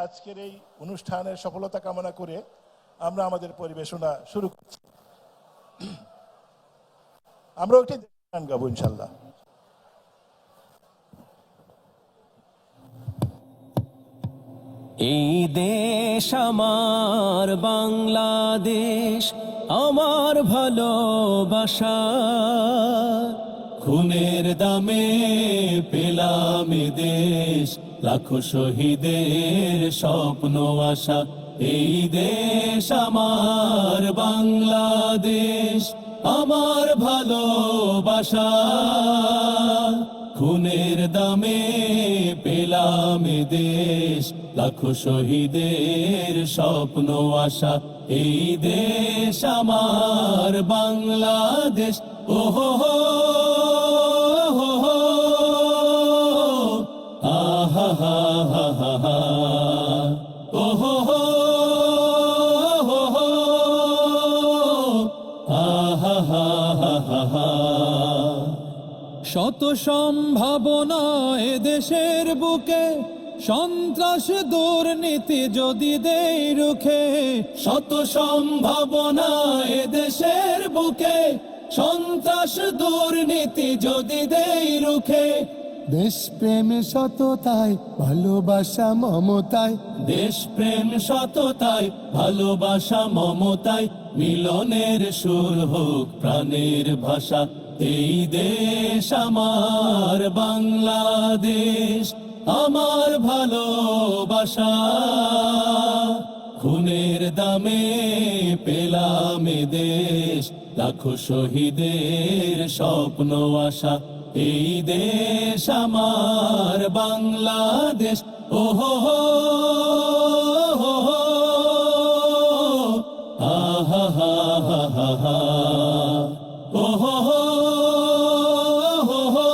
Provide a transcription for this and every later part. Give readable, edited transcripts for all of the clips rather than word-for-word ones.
আজকের এই অনুষ্ঠানের সফলতা কামনা করে আমরা আমাদের পরিবেশনা শুরু করছি। আমরা একটি গান গাবো ইনশাল্লাহ। এই দেশ আমার বাংলাদেশ, আমার ভালোবাসা, খুনের দামে পেলাম এ দেশ, লাখো শহীদের স্বপ্ন আশা। এই দেশ আমার বাংলাদেশ, আমার ভালোবাসা, খুনের দামে পেলাম এ দেশ, লাখো শহীদের স্বপ্ন আশা। এই দেশ আমার বাংলাদেশ, ওহো হো হো হো, আহা হা হা হা হা, ওহো হো হো হো, আহা হা হা হা হা। শত সম্ভাবনা এ দেশের বুকে, সন্ত্রাস দুর্নীতি যদি দেই রুখে। শত সম্ভাবনা এ দেশের বুকে, সন্ত্রাস দুর্নীতি যদি দেই রুখে। দেশপ্রেম সততায় ভালোবাসা মমতায়, দেশপ্রেম সততায় ভালোবাসা মমতায়, মিলনের সুর হোক প্রাণের ভাষা। এই দেশ আমার বাংলাদেশ, আমার ভালোবাসা, খুনের দামে পেলাম এ দেশ, লাখো শহীদের স্বপ্ন আশা। এই দেশ আমার বাংলাদেশ, ওহো হো হো হো, আহা হা হা হা হা, ওহো হো হো হো,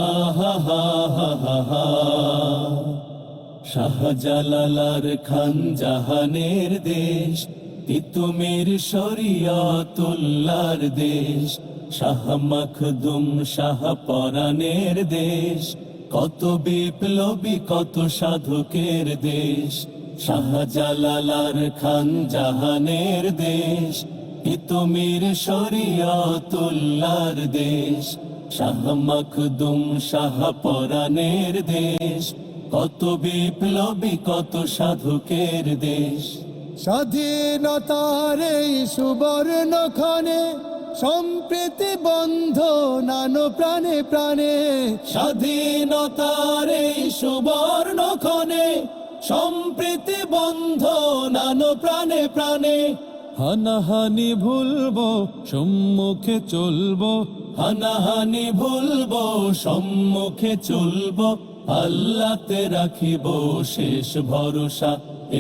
আহা হা হা হা হা। শাহজালাল খান জাহানের দেশ, তিতুমির শরিয়তুল্লাহর দেশ, শাহ মখদুম শাহ পরাণের দেশ, কত বিপ্লবী কত সাধকের দেশ। শাহজালাল খান জাহানের দেশ, তিতুমির শরিয়তুল্লাহর দেশ, শাহ মখদুম শাহ পরাণের দেশ, কত বিপ্লবী কত সাধকের দেশ। স্বাধীনতার এই সুবর্ণ ক্ষণে সম্প্রীতি বন্ধ নানো প্রাণে প্রাণে। স্বাধীনতার এই সুবর্ণ ক্ষণে সম্প্রীতি বন্ধ নানো প্রাণে প্রাণে। হানাহানি ভুলবো সম্মুখে চলবো, হানাহানি ভুলবো সম্মুখে চলবো, আল্লাহতে রাখিব শেষ ভরসা।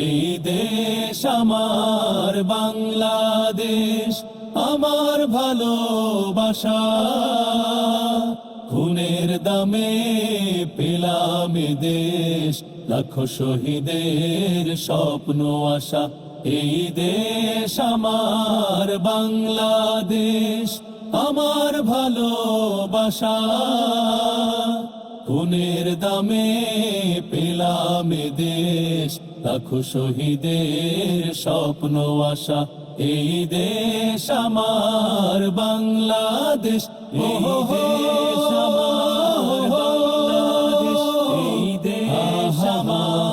এই দেশ আমার বাংলাদেশ, আমার ভালোবাসা, খুনের দামে পেলাম এ দেশ, লাখো শহীদের স্বপ্ন আশা। এই দেশ আমার বাংলাদেশ, আমার ভালোবাসা, খুনের দামে পেলাম এ দেশ, লাখো শহীদের স্বপ্ন আশা। এই দেশ আমার বাংলাদেশ, এই দেশ আমার বাংলাদেশ, এই দেশ আমার